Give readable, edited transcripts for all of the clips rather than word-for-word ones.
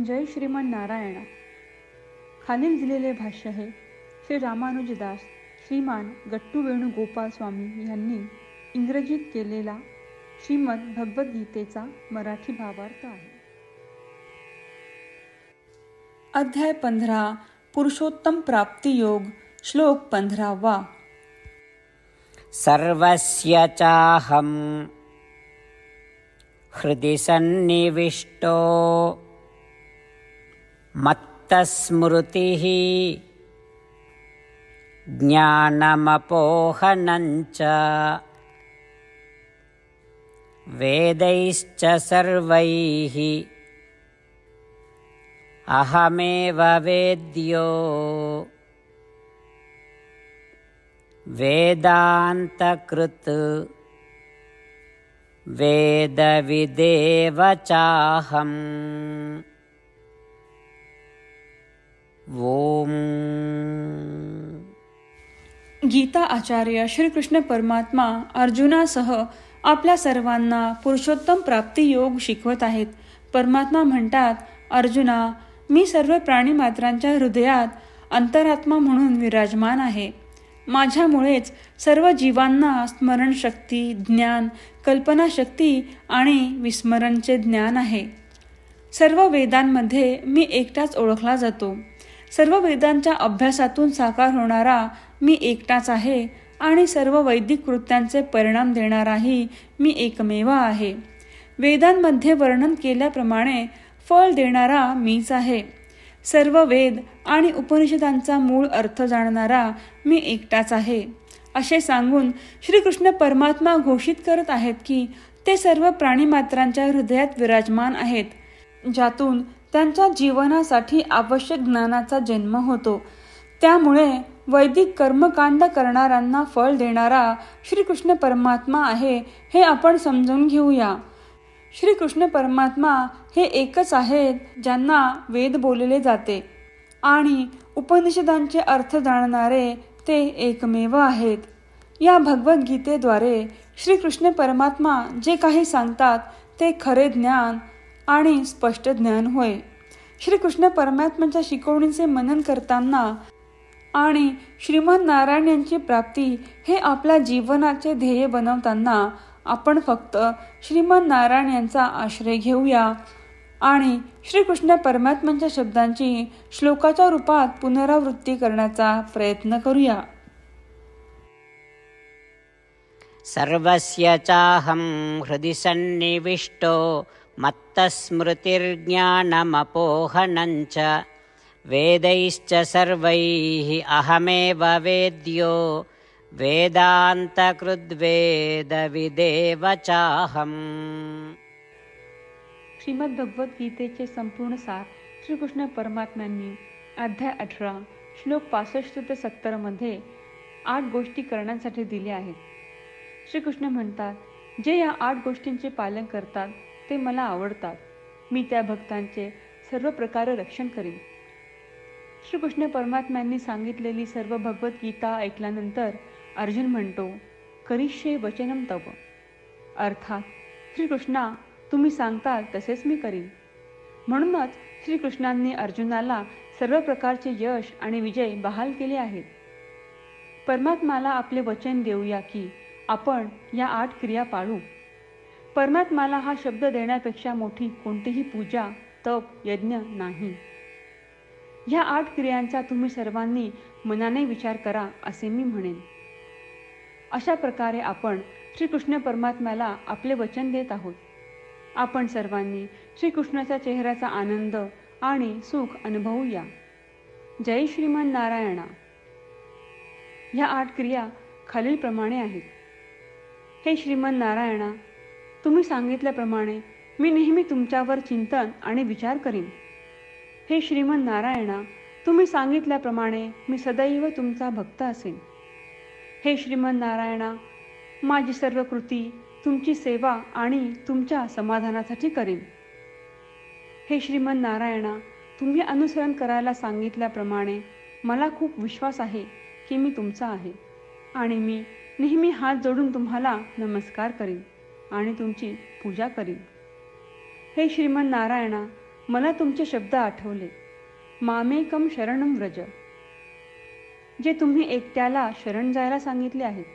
जय श्रीमन नारायणा. खालील दिलेले भाष्य हे श्री रामानुजदास श्रीमान गट्टू वेणुगोपाल स्वामी यांनी इंग्रजीत केलेला श्रीमद भगवद्गीतेचा मराठी भावार्थ आहे. अध्याय 15 पुरुषोत्तम प्राप्ती योग. श्लोक 15. सर्वस्य चाहं हृदि सन्निविष्टो मत्तस्मृतिः ज्ञानमपोहनञ्च वेदैश्च सर्वैः अहमेव वेद्यो वेदान्तकृत् वेदविदेव चाहम्. ओम. गीता आचार्य श्रीकृष्ण परमात्मा अर्जुनासह आपल्या सर्वांना पुरुषोत्तम प्राप्ती योग शिकवत आहेत. परमात्मा म्हणतात, अर्जुना, मी सर्व प्राणी मात्रांच्या हृदयात अंतरात्मा म्हणून विराजमान आहे. माझ्यामुळेच सर्व जीवांना स्मरणशक्ती, ज्ञान, कल्पनाशक्ती आणि विस्मरणचे ज्ञान आहे. सर्व वेदांमध्ये मी एकटाच ओळखला जातो. सर्व वेदांच्या अभ्यासातून साकार होणारा मी एकटाच आहे आणि सर्व वैदिक कृत्यांचे परिणाम देणाराही मी एकमेव आहे. वेदांमध्ये वर्णन केल्याप्रमाणे फळ देणारा मीच आहे. सर्व वेद आणि उपनिषदांचा मूळ अर्थ जाणणारा मी एकटाच आहे. असे सांगून श्रीकृष्ण परमात्मा घोषित करत आहेत की ते सर्व प्राणीमात्रांच्या हृदयात विराजमान आहेत, ज्यातून त्यांच्या जीवनासाठी आवश्यक ज्ञानाचा जन्म होतो. त्यामुळे वैदिक कर्मकांड करणाऱ्यांना फळ देणारा श्रीकृष्ण परमात्मा आहे हे आपण समजून घेऊया. श्रीकृष्ण परमात्मा हे एकच आहेत ज्यांना वेद बोलले जाते आणि उपनिषदांचे अर्थ जाणणारे ते एकमेव आहेत. या भगवद्गीतेद्वारे श्रीकृष्ण परमात्मा जे काही सांगतात ते खरे ज्ञान आणि स्पष्ट ज्ञान होय. श्रीकृष्ण परमात्म्याच्या शिकवणीचे मनन करताना आणि श्रीमन नारायण यांची प्राप्ती हे आपल्या जीवनाचे ध्येय बनवताना आपण फक्त श्रीमन नारायण यांचा आश्रय घेऊया आणि श्रीकृष्ण परमात्म्यांच्या शब्दांची श्लोकाच्या रूपात पुनरावृत्ती करण्याचा प्रयत्न करूया. सर्वस्य चाहं हृदि सन्निविष्टो मत्तस्मृतिर्ज्ञानमपोहनञ्च वेदैश्च सर्वैः अहमेव वेद्यो वेदान्तकृद्वेदविदेव चाहम्. श्रीमद भगवद्गीतेचे संपूर्ण सार श्रीकृष्ण परमात्म्यांनी अध्याय 18 श्लोक 65 ते 70 मध्ये 8 गोष्टी करण्यासाठी दिल्या आहेत. श्रीकृष्ण म्हणतात, जे या 8 गोष्टींचे पालन करतात ते मला आवडतात. मी त्या भक्तांचे सर्व प्रकारे रक्षण करीन. श्रीकृष्ण परमात्म्यांनी सांगितलेली सर्व भगवद्गीता ऐकल्यानंतर अर्जुन म्हणतो, करिष्ये वचनम तव. अर्थात श्रीकृष्णा, तुम्ही सांगताल तसेच मी करीन. म्हणूनच श्रीकृष्णांनी अर्जुनाला सर्व प्रकारचे यश आणि विजय बहाल केले आहेत. परमात्म्याला आपले वचन देऊया की आपण या 8 क्रिया पाळू. परमात्म्याला हा शब्द देण्यापेक्षा मोठी कोणतीही पूजा, तप, यज्ञ नाही. ह्या 8 क्रियांचा तुम्ही सर्वांनी मनाने विचार करा असे मी म्हणेन. अशा प्रकारे आपण श्रीकृष्ण परमात्म्याला आपले वचन देत आहोत. आपण सर्वांनी श्रीकृष्णाच्या चेहऱ्याचा आनंद आणि सुख अनुभवूया. जय श्रीमन नारायणा. ह्या 8 क्रिया खालीलप्रमाणे आहेत. हे श्रीमन नारायणा, तुम्ही सांगितल्याप्रमाणे मी नेहमी तुमच्यावर चिंतन आणि विचार करीन. हे श्रीमन नारायणा, तुम्ही सांगितल्याप्रमाणे मी सदैव तुमचा भक्त असेन. हे श्रीमन नारायणा, माझी सर्व कृती तुमची सेवा आणि तुमच्या समाधानासाठी करीन. हे श्रीमन नारायणा, तुम्ही अनुसरण करायला सांगितल्याप्रमाणे मला खूप विश्वास आहे की मी तुमचा आहे आणि मी नेहमी हात जोडून तुम्हाला नमस्कार करीन आणि तुमची पूजा करीन. हे श्रीमन नारायणा, मला तुमचे शब्द आठवले. मामेकम शरणम व्रज, जे तुम्ही एकट्याला शरण जायला सांगितले आहेत.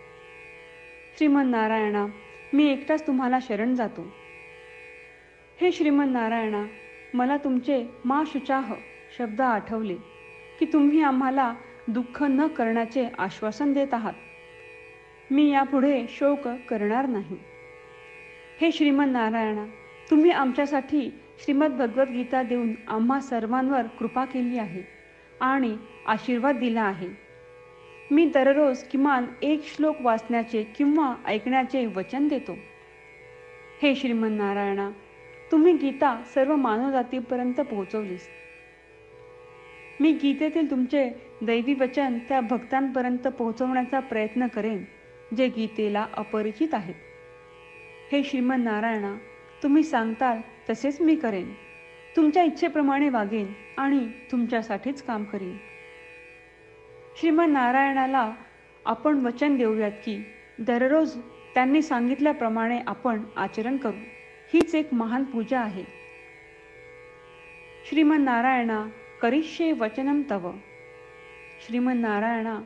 श्रीमन्नारायणा, मी एकटाच तुम्हाला शरण जातो. हे श्रीमन्नारायणा, मला तुमचे मा शुचाह शब्द आठवले की तुम्ही आम्हाला दुःख न करण्याचे आश्वासन देत आहात. मी यापुढे शोक करणार नाही. हे श्रीमन्नारायणा, तुम्ही आमच्यासाठी श्रीमद भगवद्गीता देऊन आम्हा सर्वांवर कृपा केली आहे आणि आशीर्वाद दिला आहे. मी दररोज किमान 1 श्लोक वाचण्याचे किंवा ऐकण्याचे वचन देतो. हे श्रीमन्नारायणा, तुम्ही गीता सर्व मानवजातीपर्यंत पोहोचवलीस. मी गीतेतील तुमचे दैवी वचन त्या भक्तांपर्यंत पोहोचवण्याचा प्रयत्न करेन जे गीतेला अपरिचित आहेत. हे श्रीमन्नारायणा, तुम्ही सांगताल तसेच मी करेन. तुमच्या इच्छेप्रमाणे वागेन आणि तुमच्यासाठीच काम करीन. श्रीमन्नारायणाला आपण वचन देऊयात की दररोज त्यांनी सांगितल्याप्रमाणे आपण आचरण करू. हीच एक महान पूजा आहे. श्रीमन्नारायणा, करिष्ये वचनम तव. श्रीमन्नारायणा,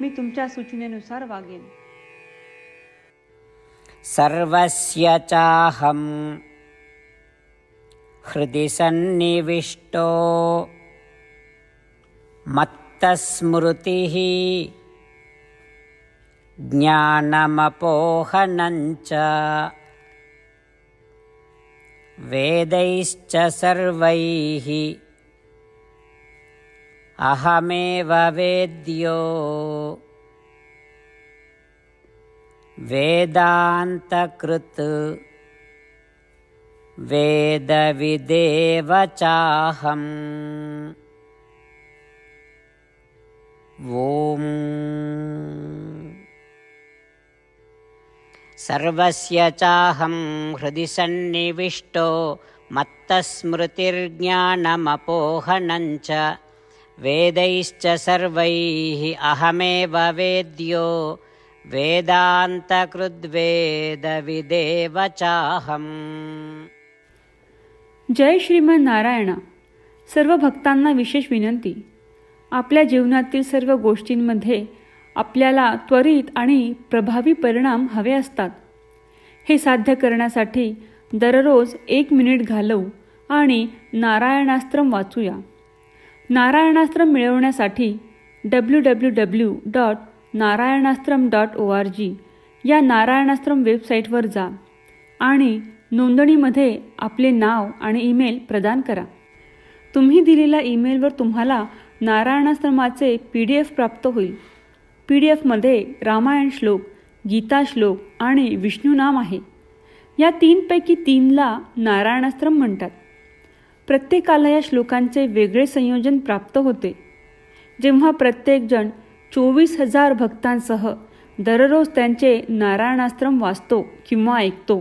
मी तुमच्या सूचनेनुसार वागेन. सर्वस्य चाहं हृदि सन्निविष्टो मत्तस्मृतिः ज्ञानमपोहनञ्च वेदैश्च सर्वैः अहमेव वेद्यो वेदान्तकृत् वेदविदेव चाहम्. ॐ सर्वस्य चाहं हृदि सन्निविष्टो मत्तस्मृतिर्ज्ञानमपोहनञ्च वेदैश्च सर्वैः अहमेव वेद्यो वेदान्तकृद्वेदविदेव चाहम्. जय श्रीमन्नारायणा. सर्व भक्तांना विशेष विनंती. आपल्या जीवनातील सर्व गोष्टींमध्ये आपल्याला त्वरित आणि प्रभावी परिणाम हवे असतात. हे साध्य करण्यासाठी दररोज 1 मिनिट घालवू आणि नारायणास्त्रम वाचूया. नारायणास्त्रम मिळवण्यासाठी www.narayanaastram.org या नारायणास्त्रम वेबसाईटवर जा आणि नोंदणीमध्ये आपले नाव आणि ईमेल प्रदान करा. तुम्ही दिलेल्या ईमेलवर तुम्हाला नारायणास्त्रमाचे PDF प्राप्त होईल. PDFमध्ये रामायण श्लोक, गीता श्लोक आणि विष्णू नाम आहे. या 3 पैकी 3ला नारायणास्त्रम म्हणतात. प्रत्येकाला या श्लोकांचे वेगळे संयोजन प्राप्त होते. जेव्हा प्रत्येकजण 24,000 भक्तांसह दररोज त्यांचे नारायणास्त्रम वाचतो किंवा ऐकतो,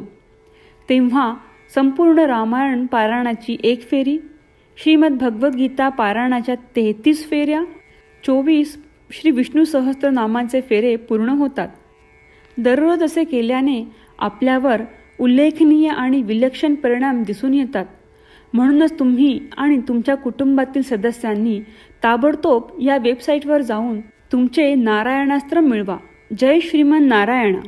तेव्हा संपूर्ण रामायण पारायणाची 1 फेरी, श्रीमद भगवद्गीता पारायणाच्या 33 फेऱ्या, 24 श्री विष्णू सहस्त्रनामांचे फेरे पूर्ण होतात. दररोज असे केल्याने आपल्यावर उल्लेखनीय आणि विलक्षण परिणाम दिसून येतात. म्हणूनच तुम्ही आणि तुमच्या कुटुंबातील सदस्यांनी ताबडतोब या वेबसाईटवर जाऊन तुमचे नारायणास्त्र मिळवा. जय श्रीमन नारायणा.